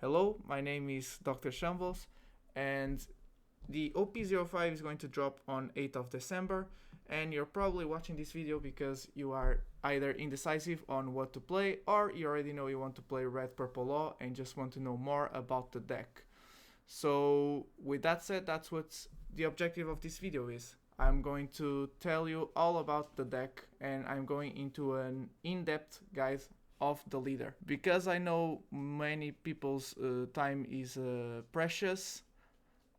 Hello, my name is Dr. Shambles, and the OP05 is going to drop on 8th of December, and you're probably watching this video because you are either indecisive on what to play, or you already know you want to play Red Purple Law and just want to know more about the deck. So with that said, that's what the objective of this video is. I'm going to tell you all about the deck, and I'm going into an in-depth guide of the leader. Because I know many people's time is precious,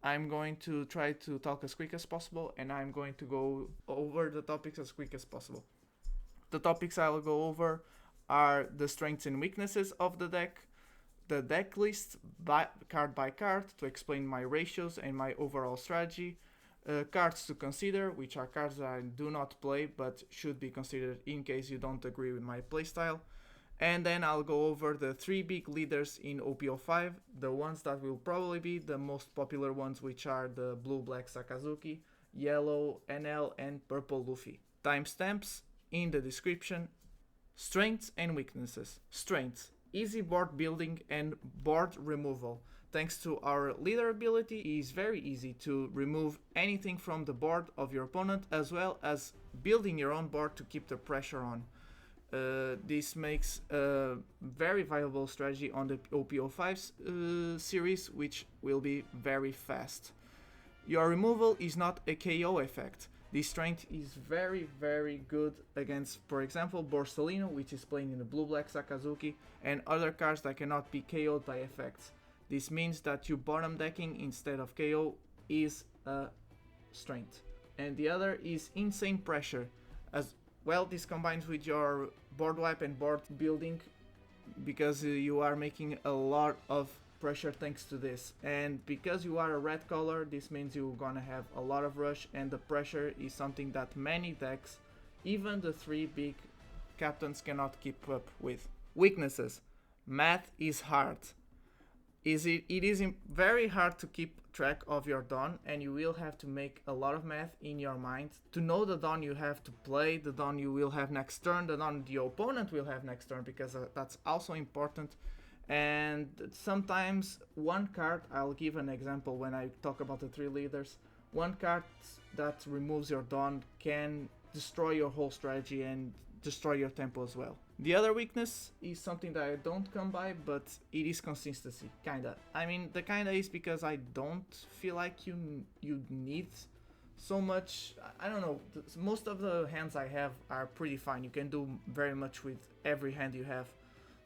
I'm going to try to talk as quick as possible, and I'm going to go over the topics as quick as possible. The topics I'll go over are the strengths and weaknesses of the deck, the deck list card by card to explain my ratios and my overall strategy, cards to consider, which are cards that I do not play but should be considered in case you don't agree with my playstyle. And then I'll go over the 3 big leaders in OP05, the ones that will probably be the most popular ones, which are the blue-black Sakazuki, yellow Enel, and purple Luffy. Timestamps in the description. Strengths and weaknesses. Strengths: easy board building and board removal. Thanks to our leader ability, it is very easy to remove anything from the board of your opponent, as well as building your own board to keep the pressure on. This makes a very viable strategy on the OP05 series, which will be very fast. Your removal is not a KO effect. This strength is very good against, for example, Borsalino, which is playing in the blue-black Sakazuki, and other cards that cannot be KO'd by effects. This means that you bottom decking instead of KO is a strength. And the other is insane pressure. As well, this combines with your board wipe and board building because you are making a lot of pressure thanks to this. And because you are a red color, this means you're gonna have a lot of rush, and the pressure is something that many decks, even the 3 big captains, cannot keep up with. Weaknesses. Math is hard. It is very hard to keep track of your Dawn, and you will have to make a lot of math in your mind to know the Dawn you have to play, the Dawn you will have next turn, the Dawn the opponent will have next turn, because that's also important. And sometimes one card, I'll give an example when I talk about the 3 leaders, one card that removes your Dawn can destroy your whole strategy and destroy your tempo as well. The other weakness is something that I don't come by, but it is consistency, kinda. I mean, the kinda is because I don't feel like you need so much. I don't know, most of the hands I have are pretty fine. You can do very much with every hand you have,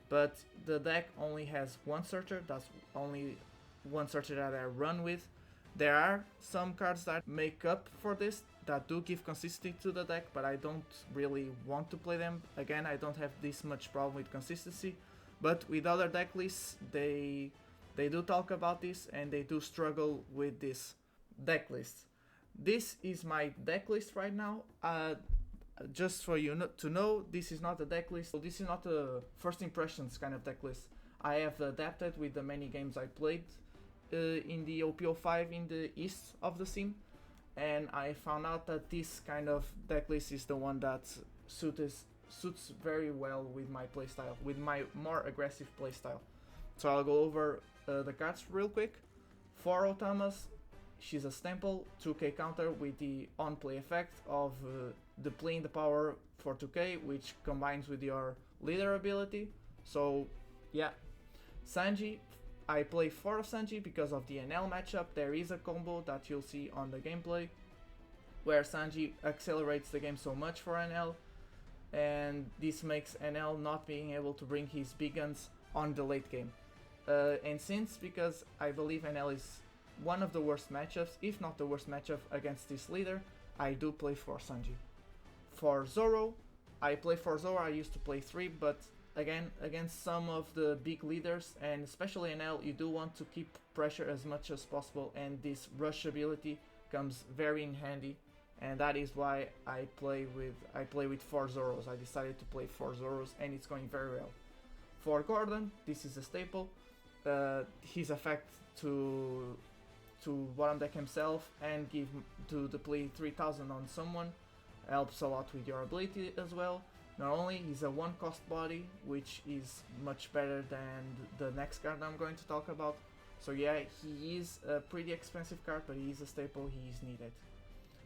but the deck only has one searcher. That's only one searcher that I run with. There are some cards that make up for this, that do give consistency to the deck, but I don't really want to play them. Again, I don't have this much problem with consistency, but with other deck lists, they do talk about this, and they do struggle with this deck list. This is my deck list right now. Just for you to know, this is not a deck list, so this is not a first impressions kind of deck list. I have adapted with the many games I played in the OP05 in the east of the sim, and I found out that this kind of deck list is the one that suits very well with my playstyle, with my more aggressive playstyle. So I'll go over the cards real quick. 4 Otamas, she's a Stample, 2k counter with the on-play effect of depleting the power for 2k, which combines with your leader ability. So yeah. Sanji, I play 4 of Sanji because of the Enel matchup. There is a combo that you'll see on the gameplay where Sanji accelerates the game so much for Enel, and this makes Enel not being able to bring his big guns on the late game. And since, because I believe Enel is one of the worst matchups, if not the worst matchup against this leader, I do play for Sanji. For Zoro, I play for Zoro. I used to play 3, but again, against some of the big leaders, and especially Enel, you do want to keep pressure as much as possible, and this rush ability comes very in handy, and that is why I play with 4 Zoros. I decided to play 4 Zoros, and it's going very well. For Gordon, this is a staple. His effect to bottom deck himself and to deplete 3000 on someone helps a lot with your ability as well. Not only he's a 1 cost body, which is much better than the next card I'm going to talk about. So yeah, he is a pretty expensive card, but he is a staple, he is needed.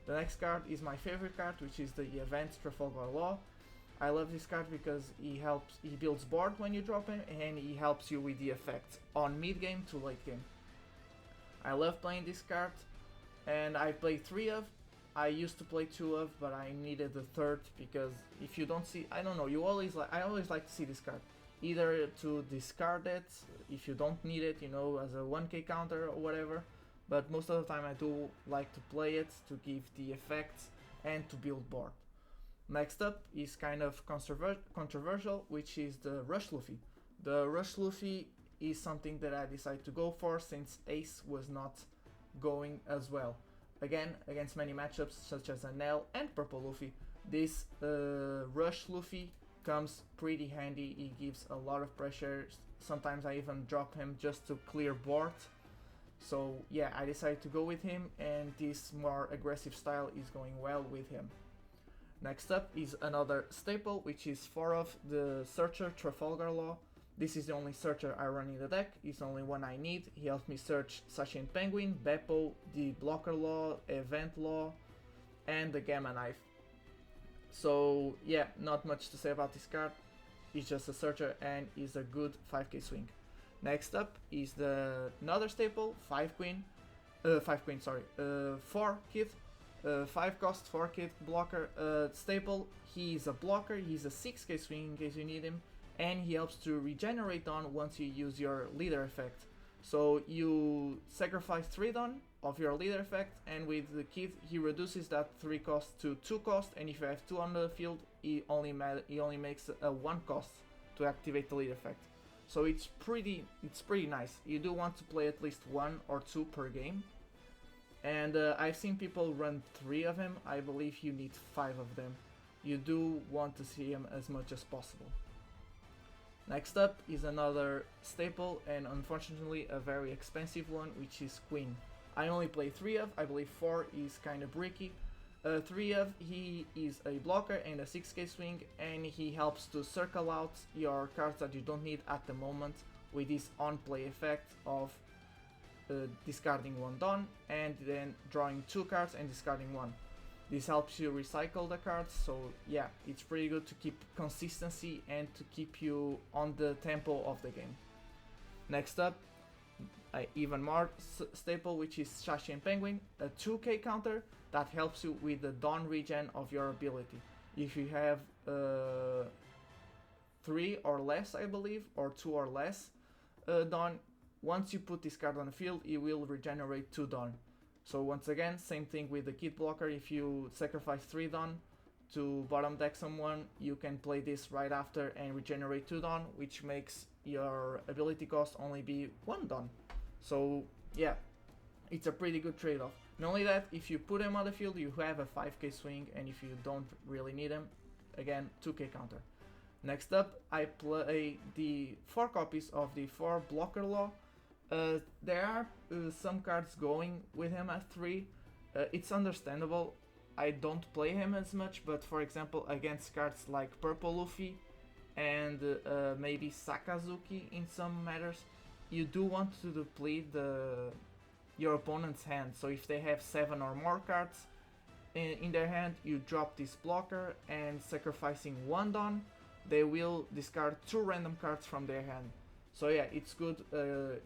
The next card is my favorite card, which is the event Trafalgar Law. I love this card because he builds board when you drop him, and he helps you with the effects on mid game to late game. I love playing this card, and I played 3 of. I used to play 2 of, but I needed the third because if you don't see, I don't know, I always like to see this card. Either to discard it if you don't need it, you know, as a 1k counter or whatever, but most of the time I do like to play it to give the effects and to build board. Next up is kind of controversial, which is the Rush Luffy. The Rush Luffy is something that I decided to go for since Ace was not going as well. Again, against many matchups such as Enel and Purple Luffy, this Rush Luffy comes pretty handy. He gives a lot of pressure. Sometimes I even drop him just to clear board. So yeah, I decided to go with him, and this more aggressive style is going well with him. Next up is another staple, which is 4 of the Searcher Trafalgar Law. This is the only Searcher I run in the deck, it's the only one I need. He helps me search Sashien Penguin, Beppo, the Blocker Law, Event Law, and the Gamma Knife. So yeah, not much to say about this card. It's just a Searcher and is a good 5k swing. Next up is another staple, 4 kit, 5 cost, 4 kit blocker staple. He is a blocker, he's a 6k swing in case you need him, and he helps to regenerate Dawn once you use your leader effect. So you sacrifice 3 Dawn of your leader effect, and with the kit he reduces that 3 cost to 2 cost, and if you have 2 on the field, he only makes a 1 cost to activate the leader effect. So it's pretty nice. You do want to play at least 1 or 2 per game, and I've seen people run 3 of him. I believe you need 5 of them. You do want to see him as much as possible. Next up is another staple, and unfortunately a very expensive one, which is Queen. I only play 3 of, I believe 4 is kinda bricky. 3 of, he is a blocker and a 6k swing, and he helps to circle out your cards that you don't need at the moment with this on-play effect of discarding 1 Dawn and then drawing 2 cards and discarding 1. This helps you recycle the cards, so yeah, it's pretty good to keep consistency and to keep you on the tempo of the game. Next up, even more staple, which is Sashien Penguin, a 2k counter that helps you with the Dawn regen of your ability. If you have 3 or less, I believe, or 2 or less Dawn, once you put this card on the field, it will regenerate 2 Dawn. So once again, same thing with the kit blocker. If you sacrifice 3 Dawn to bottom deck someone, you can play this right after and regenerate 2 Dawn, which makes your ability cost only be 1 Dawn. So yeah, it's a pretty good trade-off. Not only that, if you put him on the field, you have a 5k swing, and if you don't really need him, again, 2k counter. Next up, I play the 4 copies of the 4 Blocker Law. There are some cards going with him at 3. It's understandable. I don't play him as much, but for example, against cards like Purple Luffy and maybe Sakazuki in some matters, you do want to deplete your opponent's hand. So if they have 7 or more cards in their hand, you drop this blocker, and sacrificing 1 Dawn, they will discard 2 random cards from their hand. So yeah, it's good,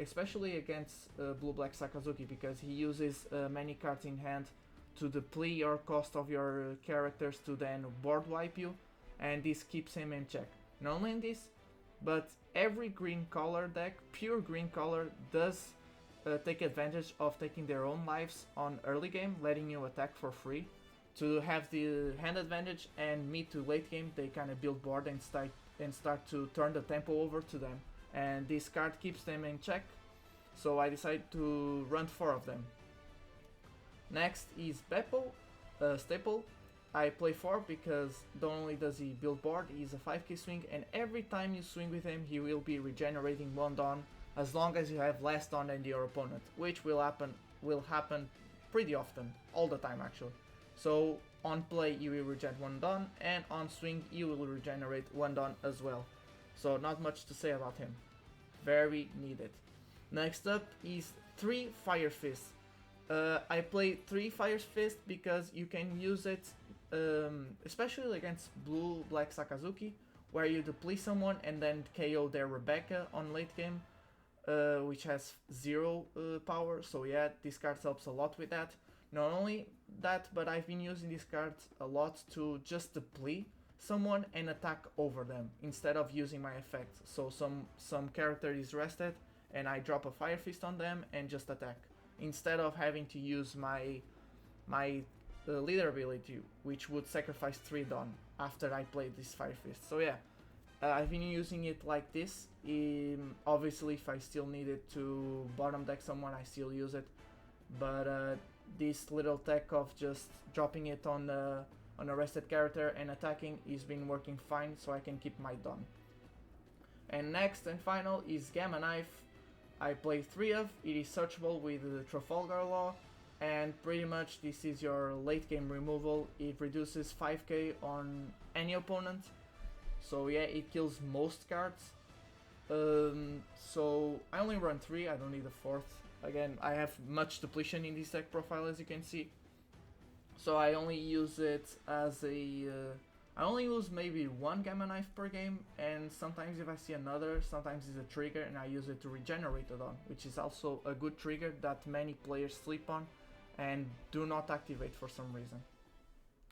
especially against Blue-Black Sakazuki, because he uses many cards in hand to deplete your cost of your characters to then board wipe you, and this keeps him in check. Not only in this, but every green color deck, pure green color, does take advantage of taking their own lives on early game, letting you attack for free to have the hand advantage, and mid to late game they kind of build board and start to turn the tempo over to them, and this card keeps them in check. So I decided to run 4 of them. Next is Beppo, staple. I play 4 because not only does he build board, he's a 5k swing, and every time you swing with him he will be regenerating 1 Dawn as long as you have less Dawn than your opponent, which will happen pretty often, all the time actually. So on play you will regen 1 Dawn, and on swing you will regenerate 1 Dawn as well. So not much to say about him. Very needed. Next up is 3 Fire Fists. I play 3 Fire Fists because you can use it especially against blue-black Sakazuki, where you deplete someone and then KO their Rebecca on late game, which has 0 power, so yeah, this card helps a lot with that. Not only that, but I've been using this card a lot to just deplete someone and attack over them instead of using my effect. So some character is rested and I drop a Fire Fist on them and just attack, instead of having to use my leader ability, which would sacrifice 3 Dawn after I played this Fire Fist. So yeah, I've been using it like this. Obviously, if I still needed to bottom deck someone, I still use it. But this little tech of just dropping it on a rested character and attacking is been working fine, so I can keep my Dawn. And next and final is Gamma Knife. I play 3 of. It is searchable with the Trafalgar Law, and pretty much this is your late game removal. It reduces 5k on any opponent, so yeah, it kills most cards. So I only run 3, I don't need a 4th. Again, I have much depletion in this deck profile, as you can see, so I only use it as a I only use maybe 1 Gamma Knife per game, and sometimes if I see another, sometimes it's a trigger and I use it to regenerate it on, which is also a good trigger that many players sleep on and do not activate for some reason.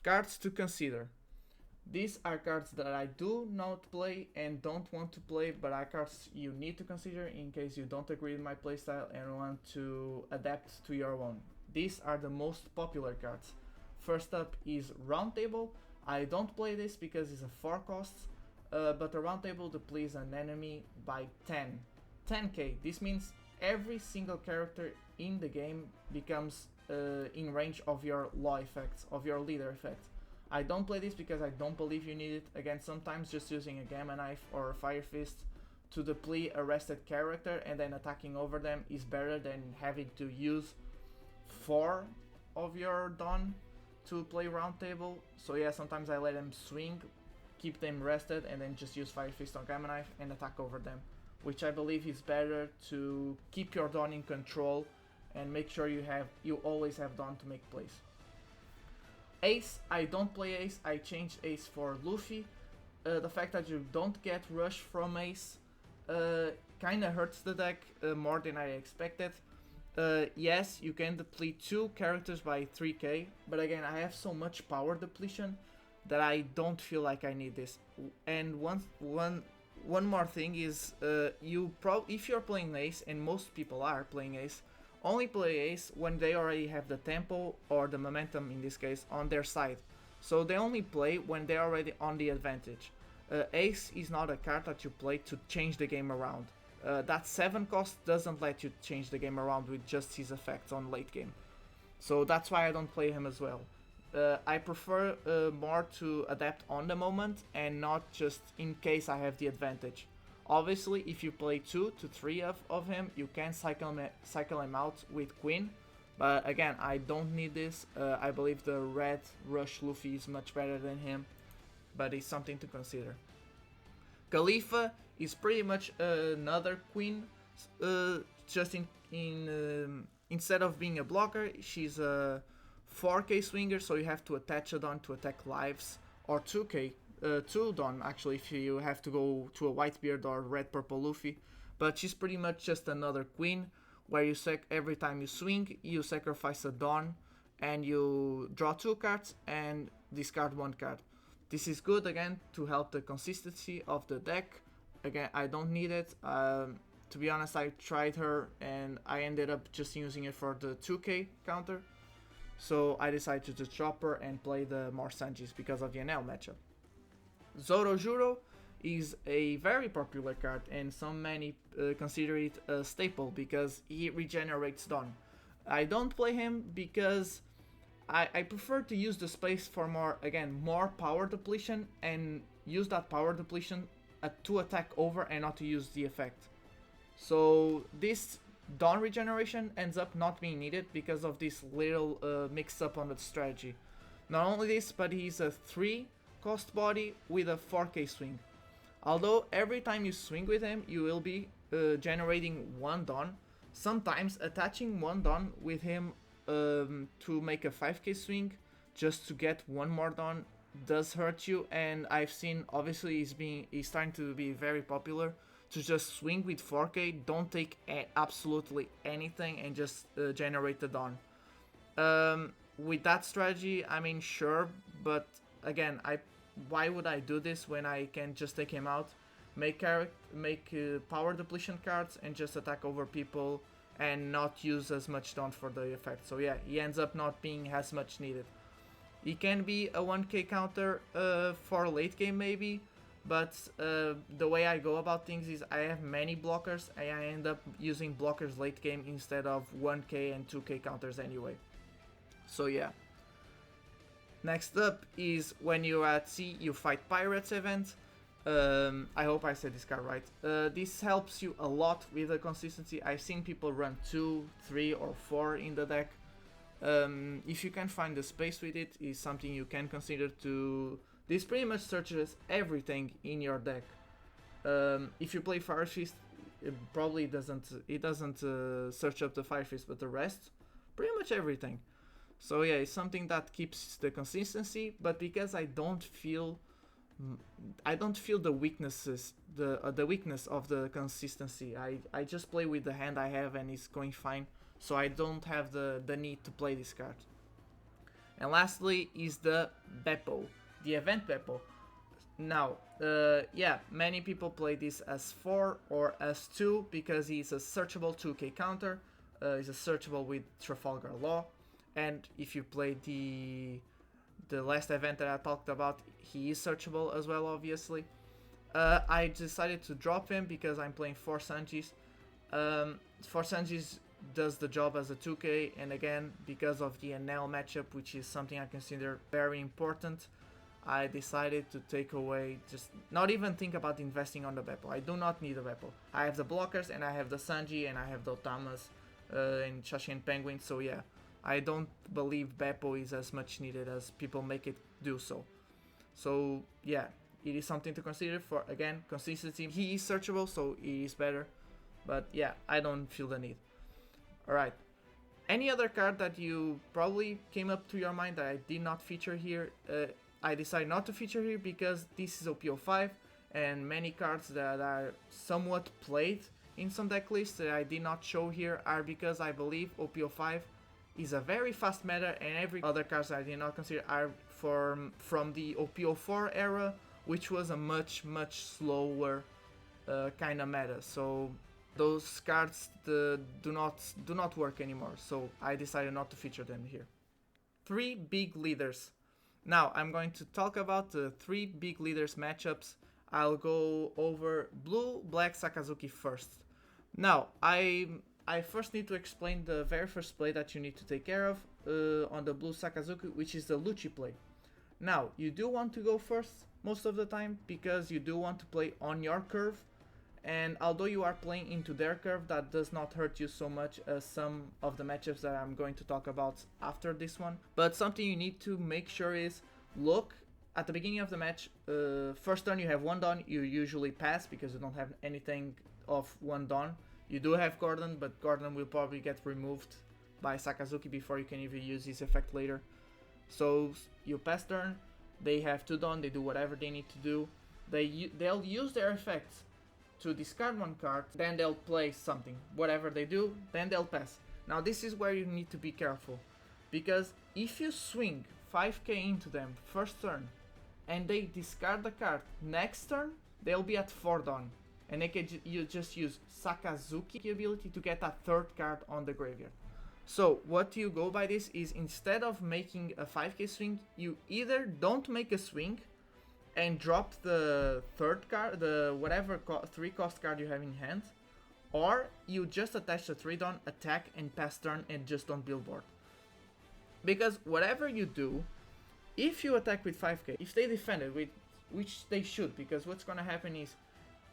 Cards to consider. These are cards that I do not play and don't want to play, but are cards you need to consider in case you don't agree with my playstyle and want to adapt to your own. These are the most popular cards. First up is Round Table. I don't play this because it's a 4 cost, but the Round Table depletes an enemy by 10k. This means every single character in the game becomes in range of your law effects, of your leader effect. I don't play this because I don't believe you need it. Again, sometimes just using a Gamma Knife or a Fire Fist to deplete a rested character and then attacking over them is better than having to use 4 of your Dawn to play Round Table. So yeah, sometimes I let them swing, keep them rested, and then just use Fire Fist on Gamma Knife and attack over them, which I believe is better to keep your Dawn in control and make sure you always have Dawn to make plays. Ace, I don't play Ace. I changed Ace for Luffy. The fact that you don't get rush from Ace kinda hurts the deck more than I expected. Yes, you can deplete 2 characters by 3k, but again, I have so much power depletion that I don't feel like I need this. And one more thing is, if you're playing Ace, and most people are playing Ace, only play Ace when they already have the tempo or the momentum, in this case, on their side. So they only play when they're already on the advantage. Ace is not a card that you play to change the game around. That 7 cost doesn't let you change the game around with just his effects on late game. So that's why I don't play him as well. I prefer more to adapt on the moment and not just in case I have the advantage. Obviously, if you play 2 to 3 of him, you can cycle him out with Queen. But again, I don't need this. I believe the red Rush Luffy is much better than him, but it's something to consider. Khalifa is pretty much another Queen, just instead of being a blocker, she's a 4k swinger, so you have to attach a Dawn to attack lives, or 2k. 2 Dawn actually if you have to go to a Whitebeard or red purple Luffy, but she's pretty much just another Queen where you every time you swing you sacrifice a Dawn and you draw 2 cards and discard 1 card. This is good again to help the consistency of the deck. Again, I don't need it. To be honest, I tried her and I ended up just using it for the 2k counter, so I decided to just drop her and play the more Sanjis because of the Enel matchup. Zorojuro is a very popular card and many consider it a staple because he regenerates Dawn. I don't play him because I prefer to use the space for more power depletion and use that power depletion to attack over and not to use the effect. So this Dawn regeneration ends up not being needed because of this little mix up on the strategy. Not only this, but he's a 3 cost body with a 4k swing. Although every time you swing with him, you will be generating 1 Dawn. Sometimes attaching 1 Dawn with him to make a 5k swing just to get 1 more Dawn does hurt you, and I've seen obviously he's starting to be very popular to just swing with 4k, don't take absolutely anything and just generate the Dawn. With that strategy, I mean, sure, but again, why would I do this when I can just take him out, make power depletion cards and just attack over people and not use as much Dawn for the effect. So yeah, he ends up not being as much needed. He can be a 1k counter for late game maybe, but the way I go about things is I have many blockers and I end up using blockers late game instead of 1k and 2k counters anyway. So yeah. Next up is when you're at sea, you fight pirates event. I hope I said this card right. This helps you a lot with the consistency. I've seen people run 2, 3 or 4 in the deck. If you can find the space with it, is something you can consider to. This pretty much searches everything in your deck. If you play Fire Fist, it probably doesn't search up the Fire Fist, but the rest, pretty much everything. So yeah, it's something that keeps the consistency, but because I don't feel the weaknesses, the weakness of the consistency. I just play with the hand I have and it's going fine, so I don't have the need to play this card. And lastly is the Beppo, the event Beppo. Now, yeah, many people play this as 4 or as 2 because he's a searchable 2k counter. He's a searchable with Trafalgar Law. And if you play the last event that I talked about, he is searchable as well, obviously. I decided to drop him because I'm playing 4 Sanjis. 4 Sanjis does the job as a 2k, and again, because of the Enel matchup, which is something I consider very important, I decided to take away, just not even think about investing on the Beppo. I do not need a Beppo. I have the blockers, and I have the Sanji, and I have the Otamas, and Shashi and Penguin, so yeah. I don't believe Beppo is as much needed as people make it do so. So yeah, it is something to consider for, again, consistency. He is searchable, so he is better. But yeah, I don't feel the need. Alright. Any other card that you probably came up to your mind that I did not feature here? I decided not to feature here because this is OP05 and many cards that are somewhat played in some deck lists that I did not show here are because I believe OP05 is a very fast meta, and every other cards I did not consider are from the OP04 era, which was a much slower kind of meta. So those cards do not work anymore. So I decided not to feature them here. 3 big leaders. Now I'm going to talk about the 3 big leaders matchups. I'll go over blue black Sakazuki first. Now I first need to explain the very first play that you need to take care of on the blue Sakazuki, which is the Lucci play. Now, you do want to go first most of the time because you do want to play on your curve, and although you are playing into their curve, that does not hurt you so much as some of the matchups that I'm going to talk about after this one. But something you need to make sure is, look at the beginning of the match, first turn you have 1 Dawn, you usually pass because you don't have anything of 1 Dawn. You do have Gordon, but Gordon will probably get removed by Sakazuki before you can even use his effect later. So you pass turn, they have 2 Dawn, they do whatever they need to do. They'll use their effects to discard 1 card, then they'll play something. Whatever they do, then they'll pass. Now this is where you need to be careful, because if you swing 5k into them first turn, and they discard the card next turn, they'll be at 4 Dawn. And you just use Sakazuki ability to get a 3rd card on the graveyard. So what you go by this is, instead of making a 5k swing, you either don't make a swing and drop the 3rd card, the whatever 3 cost card you have in hand, or you just attach the 3 Dawn, attack and pass turn and just don't build board. Because whatever you do, if you attack with 5k, if they defend it, with which they should, because what's gonna happen is,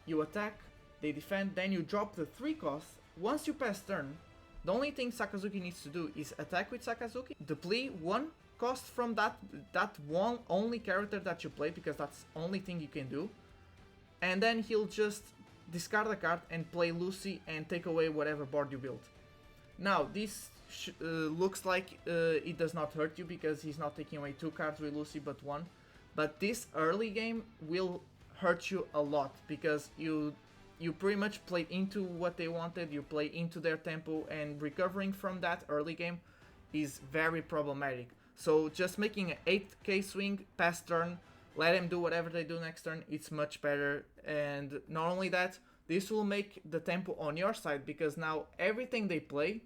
you attack, they defend, then you drop the 3 costs. Once you pass turn, the only thing Sakazuki needs to do is attack with Sakazuki, deplete 1 cost from that one only character that you play, because that's the only thing you can do. And then he'll just discard a card and play Lucy and take away whatever board you built. Now this looks like it does not hurt you because he's not taking away 2 cards with Lucy but 1. But this early game will hurt you a lot because you pretty much play into what they wanted, you play into their tempo, and recovering from that early game is very problematic. So just making an 8k swing past turn, let them do whatever they do next turn, it's much better. And not only that, this will make the tempo on your side because now everything they play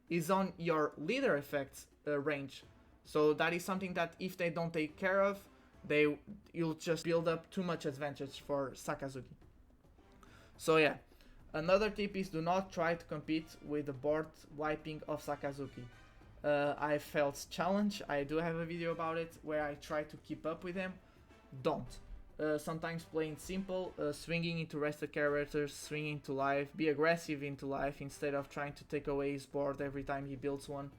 is on your leader effects range. So that is something that if they don't take care of, you'll just build up too much advantage for Sakazuki. So yeah, another tip is do not try to compete with the board wiping of Sakazuki. I felt challenged, I do have a video about it where I try to keep up with him. Don't. Sometimes playing simple, swinging into rested characters, swinging to life, be aggressive into life instead of trying to take away his board every time he builds one,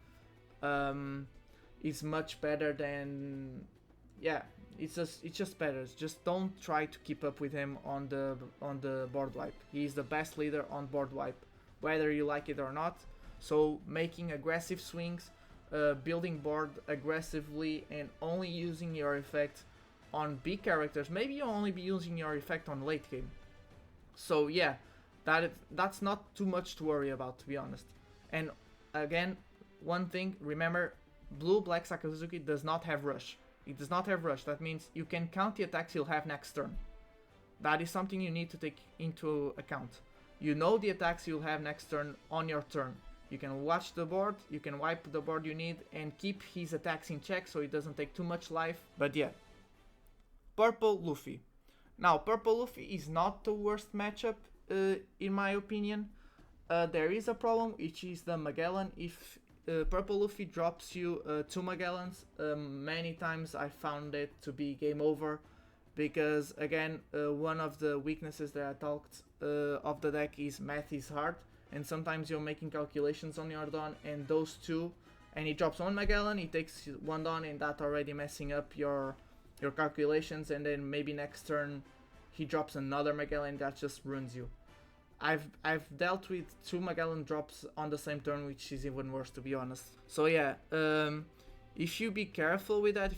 is much better than, yeah, it's just better. Just don't try to keep up with him on the board wipe. He's the best leader on board wipe, whether you like it or not. So making aggressive swings, building board aggressively, and only using your effect on big characters. Maybe you'll only be using your effect on late game. So yeah, that's not too much to worry about, to be honest. And again, one thing, remember, blue-black Sakazuki does not have rush. It does not have rush. That means you can count the attacks he'll have next turn. That is something you need to take into account. You know the attacks you'll have next turn on your turn. You can watch the board, you can wipe the board you need, and keep his attacks in check so he doesn't take too much life. But yeah. Purple Luffy. Now, Purple Luffy is not the worst matchup, in my opinion. There is a problem, which is the Magellan. If Purple Luffy drops you 2 Magellans, many times I found it to be game over. Because, again, one of the weaknesses that I talked of the deck is math is hard. And sometimes you're making calculations on your Dawn, and those 2, and he drops 1 Magellan, he takes 1 Dawn, and that already messing up your calculations, and then maybe next turn he drops another Magellan that just ruins you. I've dealt with 2 Magellan drops on the same turn, which is even worse, to be honest. So yeah, if you be careful with that,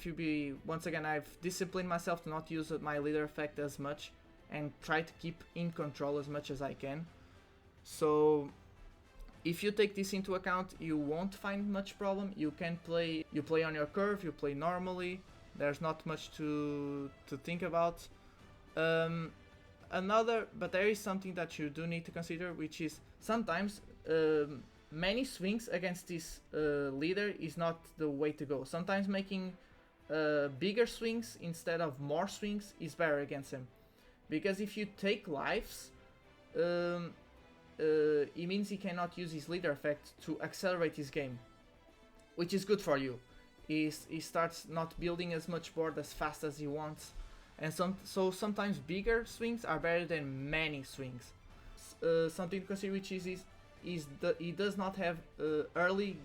once again, I've disciplined myself to not use my leader effect as much and try to keep in control as much as I can. So if you take this into account, you won't find much problem. You play on your curve, you play normally. There's not much to think about. But there is something that you do need to consider, which is sometimes many swings against this leader is not the way to go. Sometimes making bigger swings instead of more swings is better against him, because if you take lives, it means he cannot use his leader effect to accelerate his game, which is good for you. He starts not building as much board as fast as he wants, and so sometimes bigger swings are better than many swings. Something to consider, which is he does not have early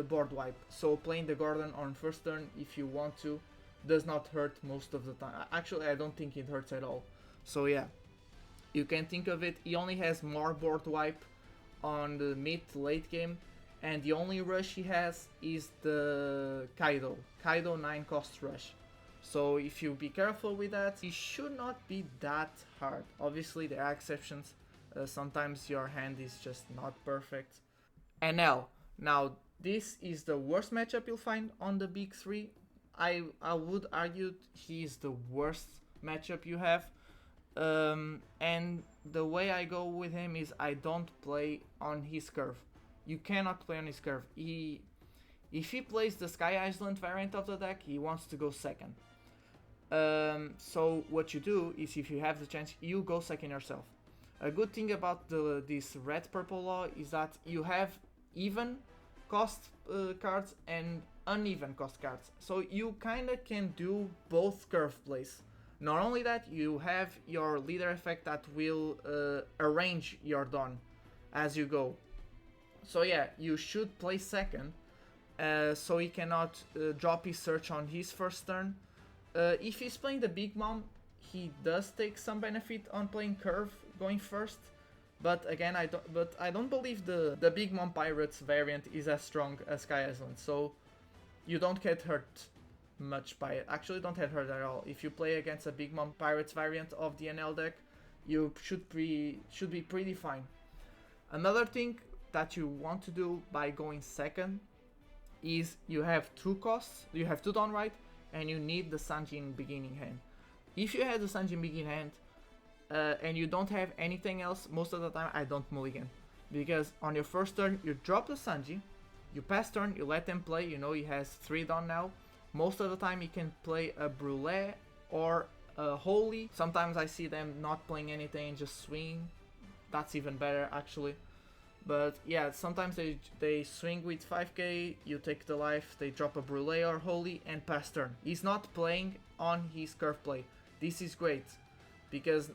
board wipe, so playing the Gordon on first turn if you want to does not hurt most of the time. Actually, I don't think it hurts at all. So yeah, you can think of it, he only has more board wipe on the mid to late game, and the only rush he has is the Kaido 9 cost rush. So if you be careful with that, it should not be that hard. Obviously there are exceptions, sometimes your hand is just not perfect. Enel. Now this is the worst matchup you'll find on the big 3. I would argue he is the worst matchup you have. And the way I go with him is I don't play on his curve. You cannot play on his curve. If he plays the Sky Island variant of the deck, he wants to go second. So what you do is, if you have the chance, you go second yourself. A good thing about this red-purple law is that you have even cost cards and uneven cost cards. So you kinda can do both curve plays. Not only that, you have your leader effect that will arrange your Dawn as you go. So yeah, you should play second, so he cannot drop his search on his first turn. If he's playing the Big Mom, he does take some benefit on playing Curve going first. But again, I don't believe the Big Mom Pirates variant is as strong as Sky Island, so you don't get hurt much by it. Actually, don't get hurt at all. If you play against a Big Mom Pirates variant of the Enel deck, you should be pretty fine. Another thing that you want to do by going second is you have 2 costs, you have 2 downright, and you need the Sanji in beginning hand. If you have the Sanji in beginning hand, and you don't have anything else, most of the time I don't mulligan. Because on your first turn, you drop the Sanji, you pass turn, you let them play, you know he has 3 down now. Most of the time he can play a Brûlée or a Holy. Sometimes I see them not playing anything, just swing. That's even better actually. But yeah, sometimes they swing with 5k, you take the life, they drop a Brûlée or Holy and pass turn. He's not playing on his curve play. This is great, because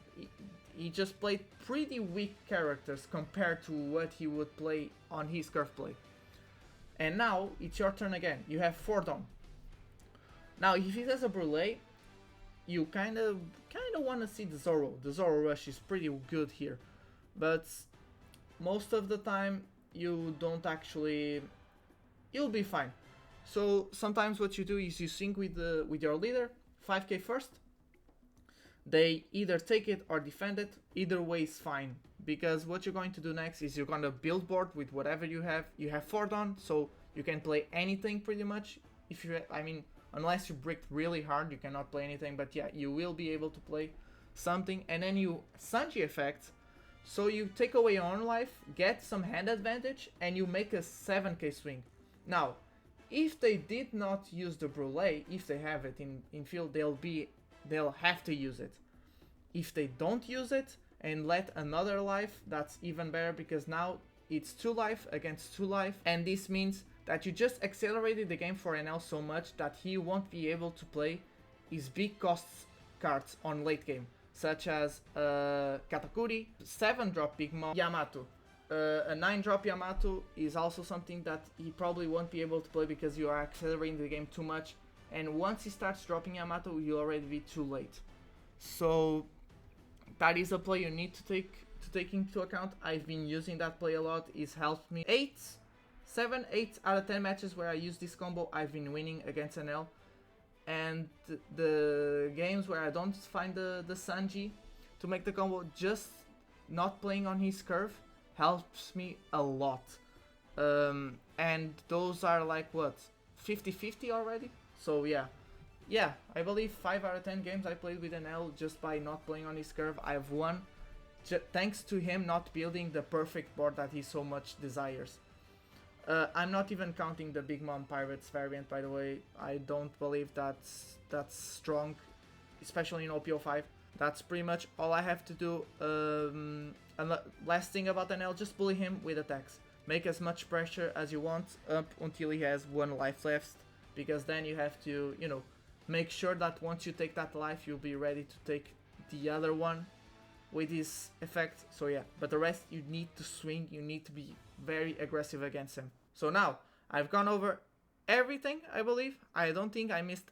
he just played pretty weak characters compared to what he would play on his curve play. And now it's your turn again, you have 4 down. Now if he has a Brûlée, you kinda wanna see the Zoro. The Zoro rush is pretty good here. But most of the time you don't actually, you'll be fine. So sometimes what you do is you sync with your leader, 5k first. They either take it or defend it, either way is fine. Because what you're going to do next is you're gonna build board with whatever you have. You have 4 down, so you can play anything pretty much. If you, I mean, unless you bricked really hard, you cannot play anything, but yeah, you will be able to play something. And then you Sanji effect, so you take away your own life, get some hand advantage, and you make a 7k swing. Now, if they did not use the Brûlée, if they have it in field, they'll have to use it. If they don't use it and let another life, that's even better, because now it's 2 life against 2 life, and this means that you just accelerated the game for Enel so much that he won't be able to play his big costs cards on late game, such as Katakuri, 7-drop Big Mom, Yamato. A 9-drop Yamato is also something that he probably won't be able to play because you are accelerating the game too much, and once he starts dropping Yamato, you'll already be too late. So that is a play you need to take into account. I've been using that play a lot. It's helped me. 7, 8 out of 10 matches where I use this combo, I've been winning against Enel. And the games where I don't find the Sanji to make the combo, just not playing on his curve helps me a lot. And those are like, what, 50-50 already? So yeah, I believe 5 out of 10 games I played with Enel just by not playing on his curve, I've won, thanks to him not building the perfect board that he so much desires. I'm not even counting the Big Mom Pirates variant, by the way. I don't believe that's strong, especially in OP05. That's pretty much all I have to do. And last thing about Enel, just bully him with attacks. Make as much pressure as you want up until he has 1 life left, because then you have to, you know, make sure that once you take that life, you'll be ready to take the other one with his effect. So yeah, but the rest you need to swing, you need to be very aggressive against him. So now I've gone over everything, I believe. I don't think I missed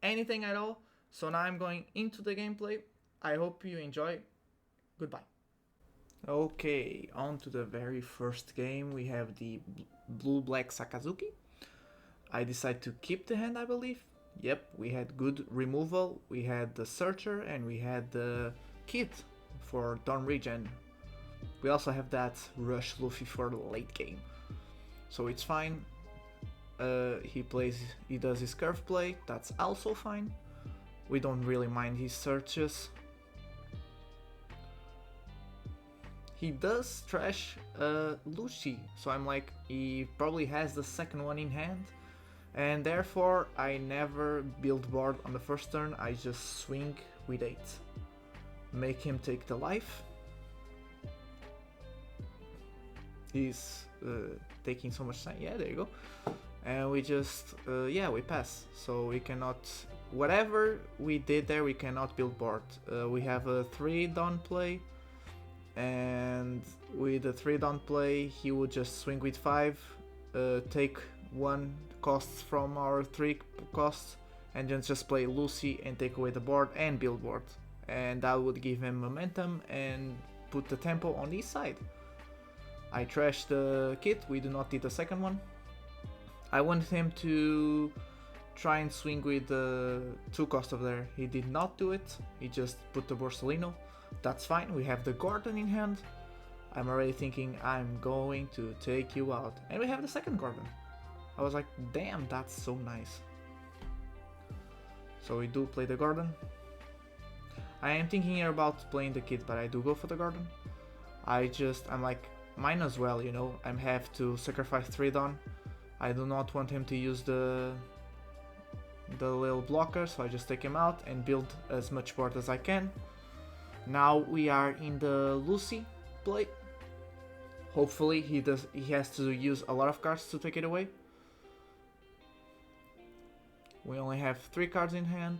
anything at all. So now I'm going into the gameplay. I hope you enjoy. Goodbye. Okay, on to the very first game. We have the blue-black Sakazuki. I decided to keep the hand, I believe. Yep, we had good removal, we had the Searcher, and we had the Kid for Dawn Regen. We also have that Rush Luffy for the late game. So it's fine. He does his curve play, that's also fine. We don't really mind his searches. He does trash Lucy, so I'm like, he probably has the second one in hand. And therefore, I never build board on the first turn, I just swing with 8. Make him take the life. He's taking so much time, yeah, there you go. And we just, yeah, we pass. So we cannot, whatever we did there, we cannot build board. We have a 3 down play. And with the 3 down play, he would just swing with 5, take one costs from our 3 costs and then just play Lucy and take away the board and build board. And that would give him momentum and put the tempo on his side. I trashed the kit, we do not need the second one. I wanted him to try and swing with the 2 cost over there. He did not do it, he just put the Borsellino. That's fine, we have the Gordon in hand. I'm already thinking I'm going to take you out. And we have the second Gordon. I was like, damn, that's so nice. So we do play the Gordon. I am thinking here about playing the kit, but I do go for the Gordon. I'm like, mine as well, you know. I have to sacrifice 3 Dawn. I do not want him to use the little blocker, so I just take him out and build as much board as I can. Now we are in the Lucy play. Hopefully he has to use a lot of cards to take it away. We only have 3 cards in hand.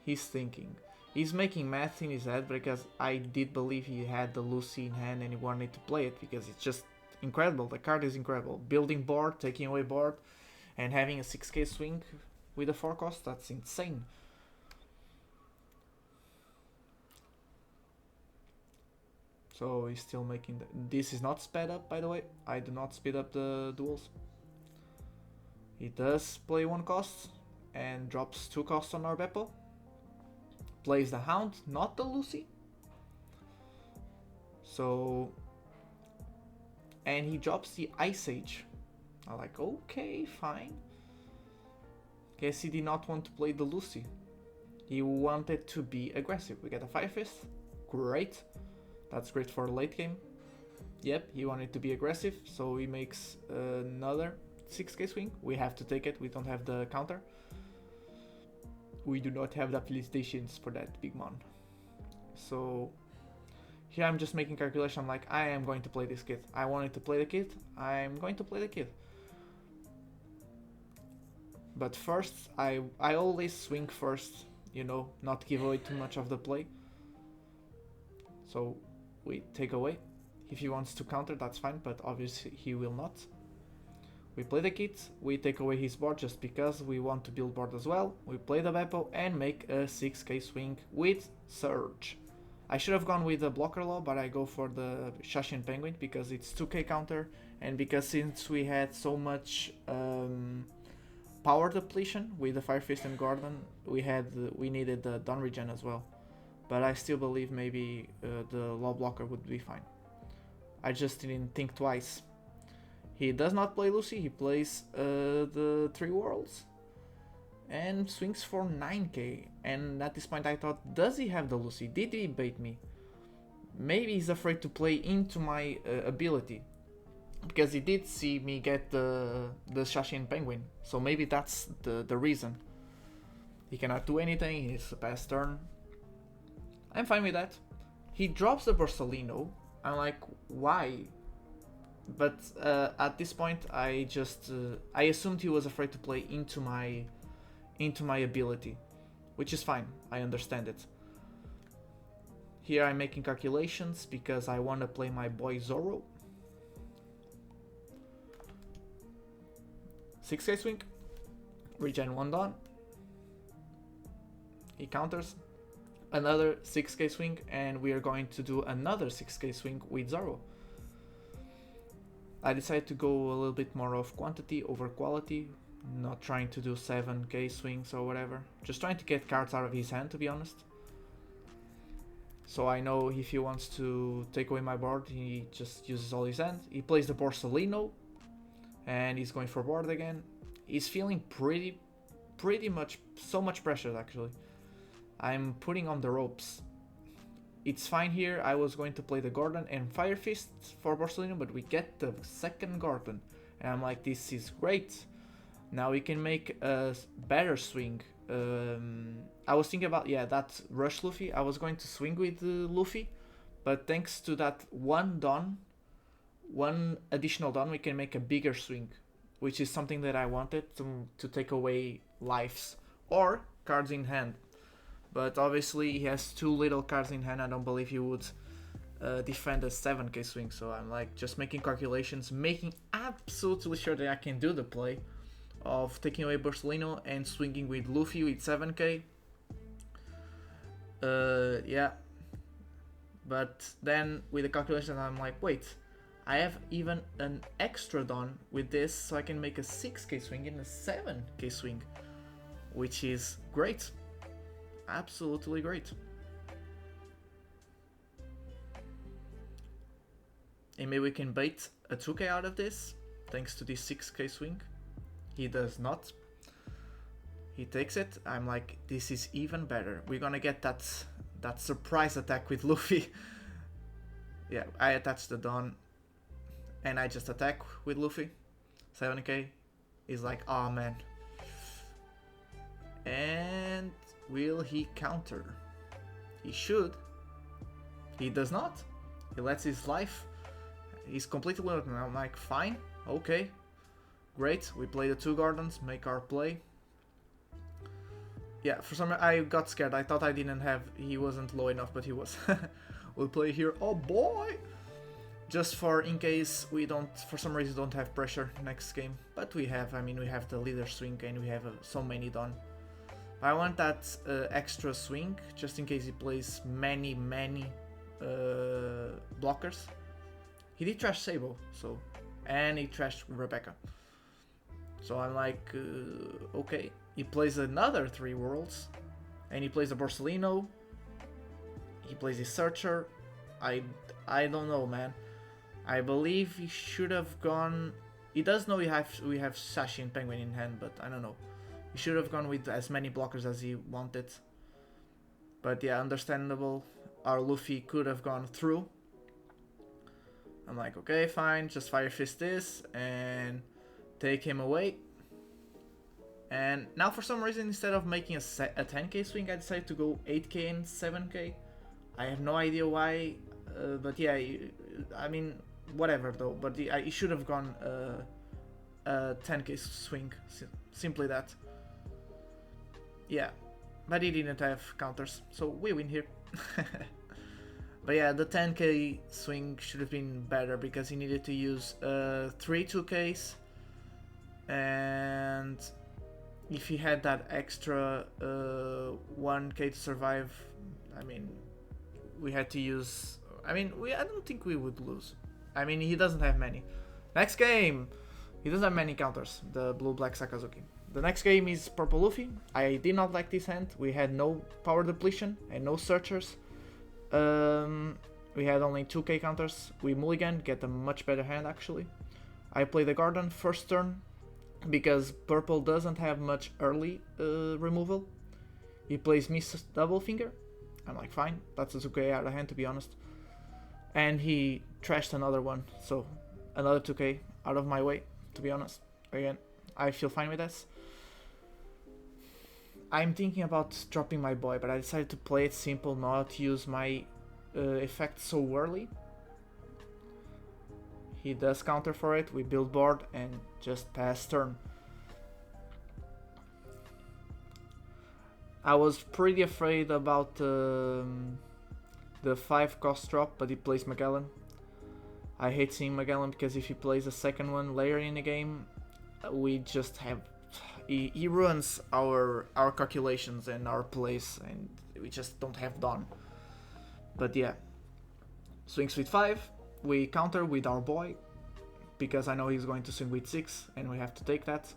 He's thinking. He's making math in his head because I did believe he had the Lucy in hand and he wanted to play it because it's just incredible. The card is incredible. Building board, taking away board, and having a 6k swing with a 4 cost, that's insane. So he's still making this is not sped up, by the way. I do not speed up the duels. He does play 1 cost and drops 2 costs on our Beppo. Plays the Hound, not the Lucy. So, and he drops the Ice Age. I'm like, okay, fine. Guess he did not want to play the Lucy. He wanted to be aggressive. We get a Fire Fist, great. That's great for late game. Yep, he wanted to be aggressive, so he makes another 6k swing. We have to take it, we don't have the counter. We do not have the felicitations for that big mon. So here I'm just making calculation. I'm like, I am going to play this kit. I wanted to play the kit, I'm going to play the kit. But first, I always swing first, you know, not give away too much of the play. So we take away. If he wants to counter, that's fine, but obviously he will not. We play the kit, we take away his board just because we want to build board as well. We play the Beppo and make a 6k swing with Surge. I should have gone with the blocker law, but I go for the Shashin Penguin because it's 2k counter, and because since we had so much power depletion with the Fire Fist and Gordon, we needed the Dawn regen as well. But I still believe maybe the law blocker would be fine. I just didn't think twice. He does not play Lucy, he plays the 3 Worlds and swings for 9k. And at this point I thought, does he have the Lucy? Did he bait me? Maybe he's afraid to play into my ability, because he did see me get the Shashin Penguin, so maybe that's the reason. He cannot do anything, it's a past turn. I'm fine with that. He drops the Borsellino. I'm like, why? But at this point, I assumed he was afraid to play into my ability, which is fine. I understand it. Here I'm making calculations because I want to play my boy Zoro. 6k swing, regen 1 Dawn. He counters. Another 6k swing, and we are going to do another 6k swing with Zoro. I decided to go a little bit more of quantity over quality, not trying to do 7k swings or whatever, just trying to get cards out of his hand, to be honest. So I know if he wants to take away my board, he just uses all his hand. He plays the Borsellino, and he's going for board again. He's feeling pretty much, so much pressure actually. I'm putting on the ropes. It's fine here. I was going to play the Gordon and Fire Fist for Borsellino, but we get the second Gordon. And I'm like, this is great. Now we can make a better swing. I was thinking about, yeah, that Rush Luffy. I was going to swing with Luffy, but thanks to that one additional Dawn, we can make a bigger swing, which is something that I wanted to take away lives or cards in hand. But obviously he has 2 little cards in hand. I don't believe he would defend a 7k swing. So I'm like just making calculations, making absolutely sure that I can do the play of taking away Borsalino and swinging with Luffy with 7k. Yeah. But then with the calculation, I'm like, wait, I have even an extra Dawn with this, so I can make a 6k swing and a 7k swing, which is great. Absolutely great. And maybe we can bait a 2k out of this, thanks to this 6k swing. He does not. He takes it. I'm like, this is even better. We're gonna get that surprise attack with Luffy. Yeah, I attach the Dawn and I just attack with Luffy. 7k. He's like, oh man. And will he counter? He should. He does not. He lets his life. He's completely limited. I'm like, fine, okay, great. We play the 2 gardens, make our play. Yeah, for some reason I got scared. I thought I didn't have, he wasn't low enough, but he was. We'll play here, oh boy! Just for in case we don't, for some reason, don't have pressure next game. But we have, I mean, we have the leader swing and we have so many done. I want that extra swing, just in case he plays many blockers. He did trash Sable, so, and he trashed Rebecca. So I'm like, okay. He plays another 3 worlds, and he plays a Borsalino. He plays a Searcher. I don't know, man. I believe he should have gone. He does know we have Sashi and Penguin in hand, but I don't know. He should have gone with as many blockers as he wanted. But yeah, understandable. Our Luffy could have gone through. I'm like, okay, fine, just Fire Fist this and take him away. And now for some reason, instead of making a 10k swing, I decided to go 8k and 7k. I have no idea why, but yeah, I mean, whatever though. But he should have gone a 10k swing, simply that. Yeah, but he didn't have counters, so we win here. But yeah, the 10k swing should have been better because he needed to use 3 2ks, and if he had that extra 1k to survive, I mean, we had to use. I mean, I don't think we would lose. I mean, he doesn't have many. Next game, he doesn't have many counters. The blue-black Sakazuki. The next game is purple Luffy. I did not like this hand. We had no power depletion and no searchers. We had only 2k counters. We mulligan, get a much better hand actually. I play the garden first turn because purple doesn't have much early removal. He plays Miss Double Finger. I'm like, fine, that's a 2k out of hand to be honest. And he trashed another one, so another 2k out of my way to be honest. Again, I feel fine with this. I'm thinking about dropping my boy, but I decided to play it simple, not use my effect so early. He does counter for it, we build board and just pass turn. I was pretty afraid about the 5 cost drop, but he plays Magellan. I hate seeing Magellan because if he plays a second one later in the game, we just have... He ruins our calculations and our plays, and we just don't have Dawn. But yeah, swings with 5, we counter with our boy, because I know he's going to swing with 6, and we have to take that.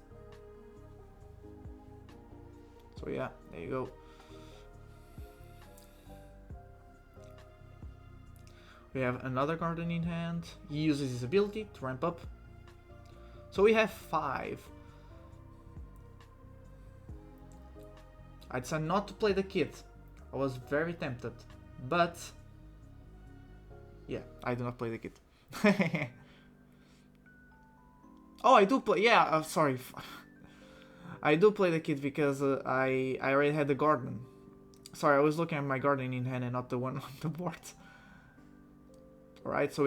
So yeah, there you go. We have another garden in hand. He uses his ability to ramp up. So we have 5. I decided not to play the kid. I was very tempted, but yeah, I do not play the kid. Oh, I do play. Yeah, sorry. I do play the kid because I already had the garden. Sorry, I was looking at my garden in hand and not the one on the board. Alright, so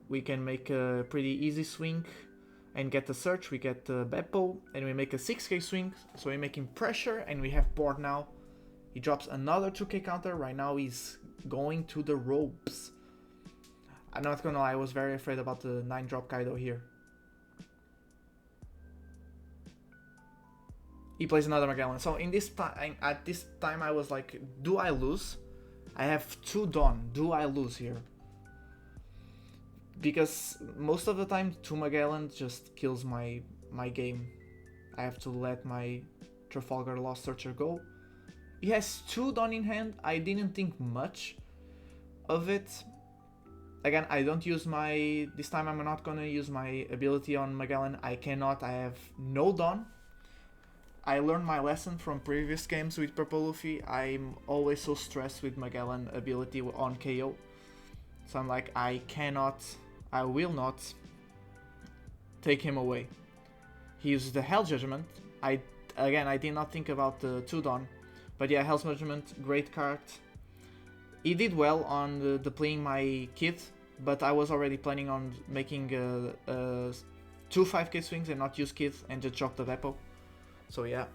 we can make a pretty easy swing and get the search. We get the Beppo and we make a 6k swing. So we're making pressure and we have board now. He drops another 2k counter. Right now he's going to the ropes. I'm not gonna lie, I was very afraid about the 9-drop Kaido here. He plays another Magellan. So in this time, at this time, I was like, do I lose? I have 2 Dawn. Do I lose here? Because most of the time, 2 Magellan just kills my game. I have to let my Trafalgar Lost Searcher go. He has 2 Dawn in hand. I didn't think much of it. Again, I don't use my... This time I'm not gonna use my ability on Magellan. I cannot. I have no Dawn. I learned my lesson from previous games with Purple Luffy. I'm always so stressed with Magellan ability on KO. So I'm like, I will not take him away. He uses the Hell Judgment. Again, I did not think about the 2 Dawn. But yeah, Hell's Judgment, great card. He did well on deploying my kit, but I was already planning on making 2 5k swings and not use kit and just drop the Beppo. So yeah.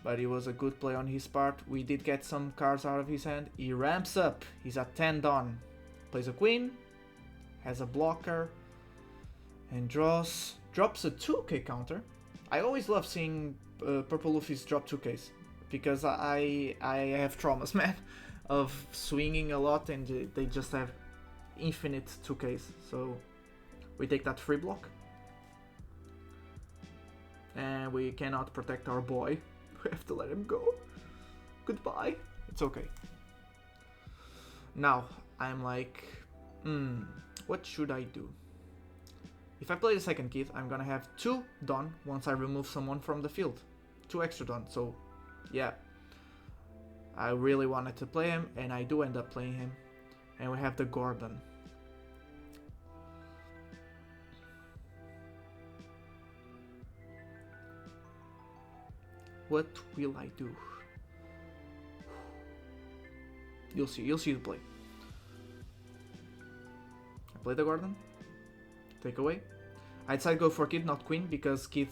But it was a good play on his part. We did get some cards out of his hand. He ramps up. He's at 10 Dawn. Plays a Queen. Has a blocker. And drops a 2k counter. I always love seeing Purple Luffy's drop 2ks. Because I have traumas, man. Of swinging a lot and they just have infinite 2ks. So we take that free block. And we cannot protect our boy. We have to let him go. Goodbye. It's okay. Now, I'm like, what should I do? If I play the second kit, I'm gonna have 2 Dawn once I remove someone from the field. 2 extra Dawn, so yeah. I really wanted to play him, and I do end up playing him. And we have the Gordon. What will I do? You'll see the play. I play the Gordon. Take away. I decided to go for Kid, not Queen, because Kid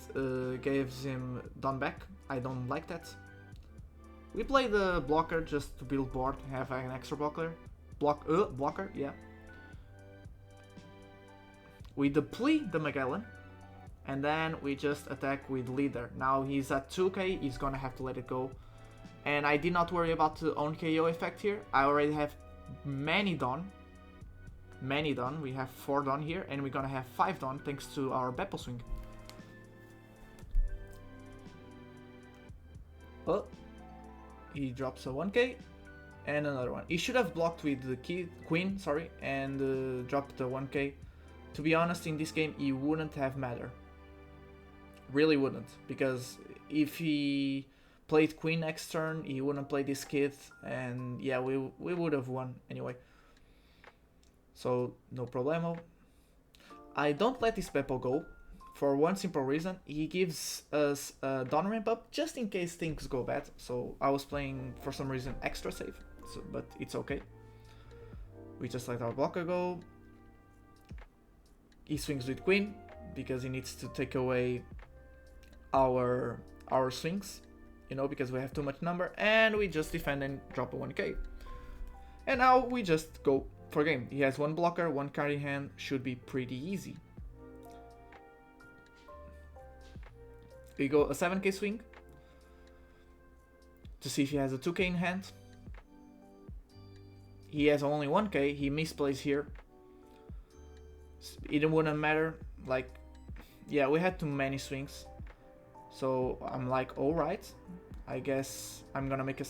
gives him Dawn back. I don't like that. We play the blocker just to build board, have an extra blocker. Blocker, yeah. We deplete the Magellan. And then we just attack with Leader. Now he's at 2k, he's gonna have to let it go. And I did not worry about the own KO effect here. I already have many Dawn. We have 4 Dawn here, and we're gonna have 5 Dawn thanks to our Beppo swing. Oh, he drops a 1k and another one. He should have blocked with the Queen, sorry, and dropped the 1k. To be honest, in this game, he wouldn't have mattered. Really wouldn't, because if he played Queen next turn, he wouldn't play this kit, and yeah, we would have won anyway. So, no problemo. I don't let this Beppo go, for one simple reason. He gives us a Dawn ramp up, just in case things go bad. So, I was playing, for some reason, extra safe, but it's okay. We just let our blocker go. He swings with Queen, because he needs to take away our swings, you know, because we have too much number, and we just defend and drop a 1k. And now we just go for game. He has 1 blocker, 1 card in hand, should be pretty easy. We go a 7k swing to see if he has a 2k in hand. He has only 1k, he misplays here. It wouldn't matter, like, yeah, we had too many swings. So I'm like, alright, I guess I'm gonna make a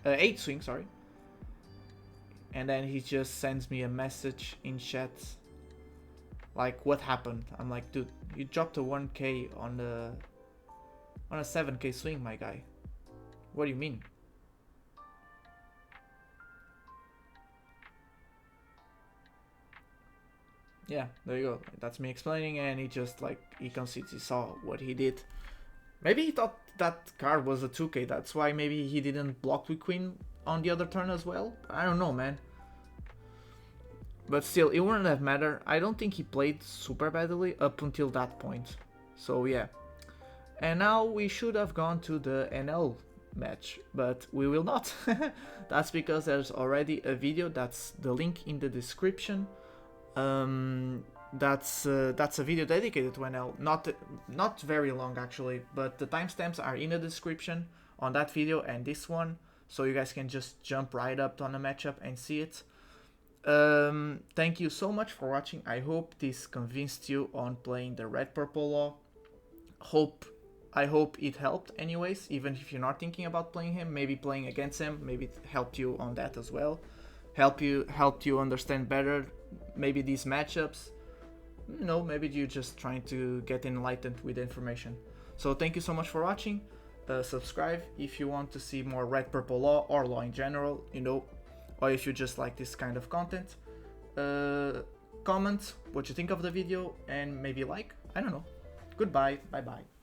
8 swing, sorry. And then he just sends me a message in chat, like, what happened? I'm like, dude, you dropped a 1k on a 7k swing, my guy. What do you mean? Yeah, there you go. That's me explaining, and he just, like, he concedes, he saw what he did. Maybe he thought that card was a 2k, that's why maybe he didn't block with Queen on the other turn as well. I don't know, man. But still, it wouldn't have mattered. I don't think he played super badly up until that point. So yeah. And now we should have gone to the Enel match, but we will not. That's because there's already a video, that's the link in the description. That's a video dedicated to Enel, not very long actually, but the timestamps are in the description on that video and this one, so you guys can just jump right up on the matchup and see it. Thank you so much for watching. I hope this convinced you on playing the red purple law. I hope it helped anyways, even if you're not thinking about playing him. Maybe playing against him, maybe it helped you on that as well. Helped you understand better maybe these matchups. You know, maybe you're just trying to get enlightened with information. So thank you so much for watching. Subscribe if you want to see more red purple law or law in general, you know, or if you just like this kind of content. Comment what you think of the video and maybe like, I don't know. Goodbye, bye bye.